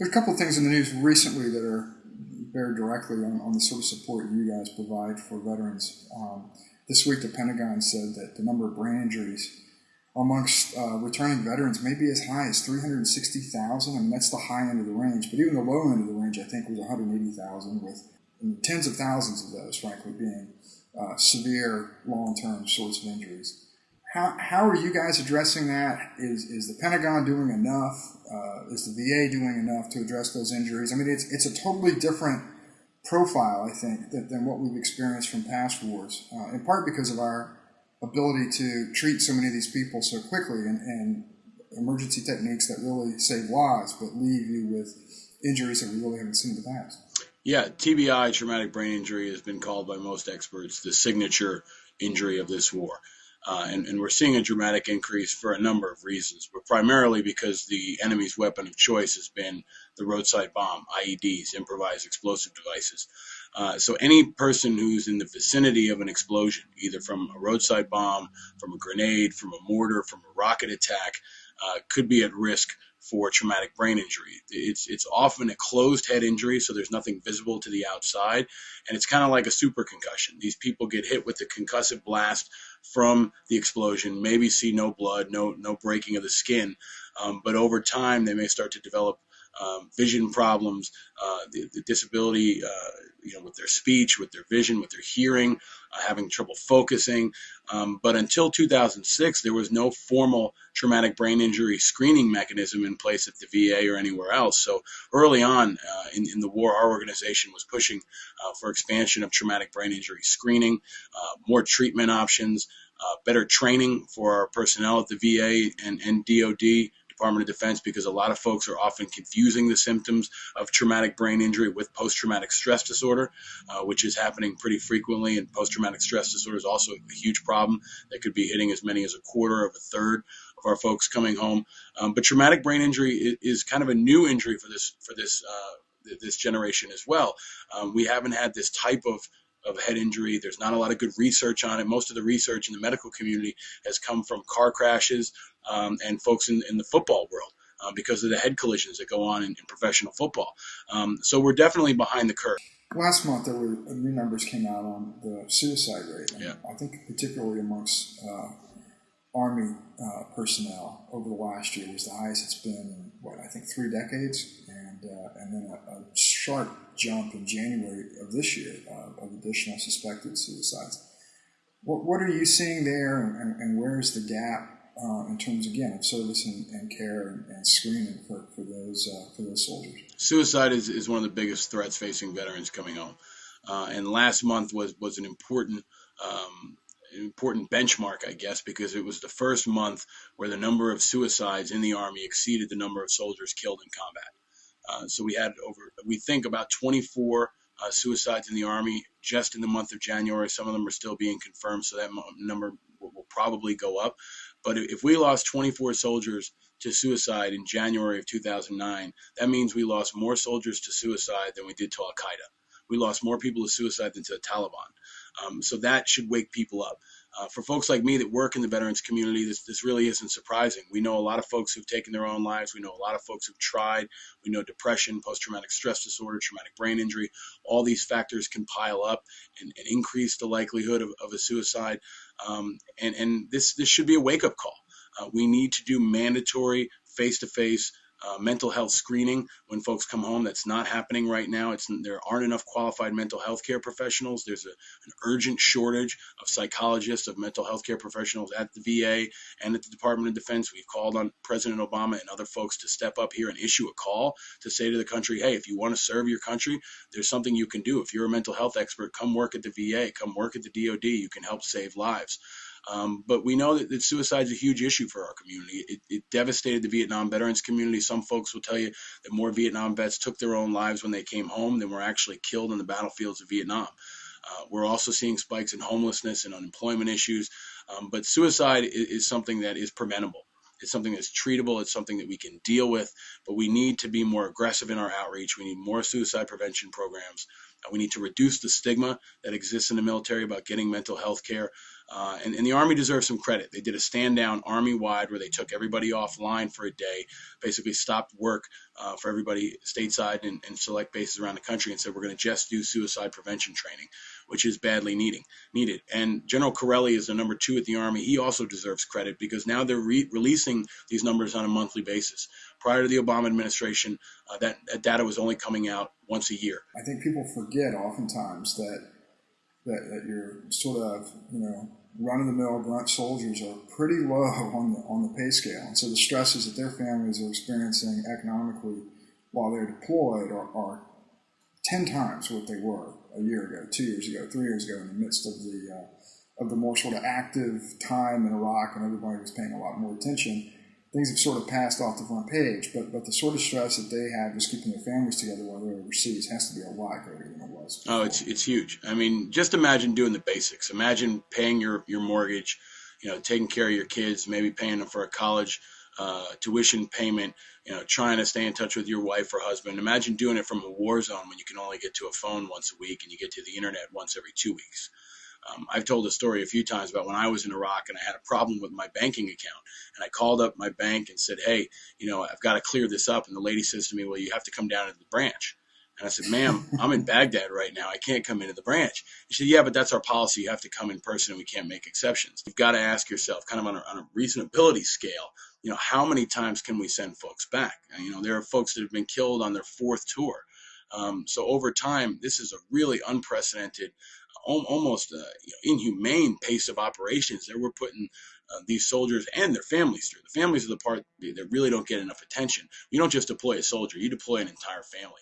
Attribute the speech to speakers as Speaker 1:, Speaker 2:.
Speaker 1: There's a couple of things in the news recently that bear directly on the sort of support you guys provide for veterans. This week, the Pentagon said that the number of brain injuries amongst returning veterans may be as high as 360,000. I mean, that's the high end of the range, but even the low end of the range, I think, was 180,000, with tens of thousands of those, frankly, being severe, long-term sorts of injuries. How are you guys addressing that? Is the Pentagon doing enough? Is the VA doing enough to address those injuries? I mean, it's a totally different profile, I think, than what we've experienced from past wars, in part because of our ability to treat so many of these people so quickly and emergency techniques that really save lives but leave you with injuries that we really haven't seen in the past.
Speaker 2: Yeah, TBI, traumatic brain injury, has been called by most experts the signature injury of this war. And we're seeing a dramatic increase for a number of reasons, but primarily because the enemy's weapon of choice has been the roadside bomb, IEDs, improvised explosive devices. So any person who's in the vicinity of an explosion, either from a roadside bomb, from a grenade, from a mortar, from a rocket attack, could be at risk for traumatic brain injury. It's often a closed head injury, so there's nothing visible to the outside, and it's kind of like a super concussion. These people get hit with the concussive blast from the explosion, maybe see no blood, no breaking of the skin, but over time they may start to develop vision problems, the disability, with their speech, with their vision, with their hearing, having trouble focusing. But until 2006, there was no formal traumatic brain injury screening mechanism in place at the VA or anywhere else. So early on in the war, our organization was pushing for expansion of traumatic brain injury screening, more treatment options, better training for our personnel at the VA and DOD, Department of Defense, because a lot of folks are often confusing the symptoms of traumatic brain injury with post-traumatic stress disorder, which is happening pretty frequently. And post-traumatic stress disorder is also a huge problem that could be hitting as many as a quarter of a third of our folks coming home. But traumatic brain injury is kind of a new injury for this generation as well. We haven't had this type of head injury. There's not a lot of good research on it. Most of the research in the medical community has come from car crashes and folks in the football world because of the head collisions that go on in professional football. So we're definitely behind the curve.
Speaker 1: Last month, there were new numbers came out on the suicide rate. And
Speaker 2: yeah.
Speaker 1: I think particularly amongst Army personnel over the last year was the highest it's been in, I think 3 decades. And then a sharp jump in January of this year of additional suspected suicides. What are you seeing there, and where's the gap in terms, again, of service and care and screening for those soldiers?
Speaker 2: Suicide is one of the biggest threats facing veterans coming home. And last month was an important benchmark, I guess, because it was the first month where the number of suicides in the Army exceeded the number of soldiers killed in combat. So we had we think about 24 suicides in the Army just in the month of January. Some of them are still being confirmed, so that number will probably go up. But if we lost 24 soldiers to suicide in January of 2009, that means we lost more soldiers to suicide than we did to Al-Qaeda. We lost more people to suicide than to the Taliban. So that should wake people up. For folks like me that work in the veterans community, this really isn't surprising. We know a lot of folks who've taken their own lives. We know a lot of folks who've tried. We know depression, post-traumatic stress disorder, traumatic brain injury. All these factors can pile up and increase the likelihood of a suicide. And this should be a wake-up call. We need to do mandatory face-to-face mental health screening when folks come home. That's not happening right now. There aren't enough qualified mental health care professionals. There's an urgent shortage of psychologists, of mental health care professionals at the VA and at the Department of Defense. We've called on President Obama and other folks to step up here and issue a call to say to the country, hey, if you want to serve your country, there's something you can do. If you're a mental health expert, come work at the VA, come work at the DOD. You can help save lives. But we know that suicide is a huge issue for our community. It devastated the Vietnam veterans community. Some folks will tell you that more Vietnam vets took their own lives when they came home than were actually killed on the battlefields of Vietnam. We're also seeing spikes in homelessness and unemployment issues. But suicide is something that is preventable. It's something that's treatable. It's something that we can deal with. But we need to be more aggressive in our outreach. We need more suicide prevention programs. We need to reduce the stigma that exists in the military about getting mental health care. And the Army deserves some credit. They did a stand down Army-wide where they took everybody offline for a day, basically stopped work for everybody stateside and select bases around the country and said, we're going to just do suicide prevention training, which is badly needed. And General Corelli is the number 2 at the Army. He also deserves credit because now they're releasing these numbers on a monthly basis. Prior to the Obama administration, that data was only coming out once a year.
Speaker 1: I think people forget oftentimes that your sort of, run-of-the-mill grunt soldiers are pretty low on the pay scale. And so the stresses that their families are experiencing economically while they're deployed are 10 times what they were a year ago, 2 years ago, 3 years ago, in the midst of the more sort of active time in Iraq when everybody was paying a lot more attention. Things have sort of passed off the front page, but the sort of stress that they have just keeping their families together while they're overseas has to be a lot greater than it was before.
Speaker 2: Oh, it's huge. I mean, just imagine doing the basics. Imagine paying your mortgage, taking care of your kids, maybe paying them for a college tuition payment, trying to stay in touch with your wife or husband. Imagine doing it from a war zone when you can only get to a phone once a week and you get to the internet once every 2 weeks. I've told a story a few times about when I was in Iraq and I had a problem with my banking account. And I called up my bank and said, hey, I've got to clear this up. And the lady says to me, well, you have to come down to the branch. And I said, ma'am, I'm in Baghdad right now. I can't come into the branch. She said, yeah, but that's our policy. You have to come in person and we can't make exceptions. You've got to ask yourself kind of on a reasonability scale, how many times can we send folks back? There are folks that have been killed on their 4th tour. So over time, this is a really unprecedented, almost inhumane pace of operations that we're putting these soldiers and their families through. The families are the part that really don't get enough attention. You don't just deploy a soldier, you deploy an entire family.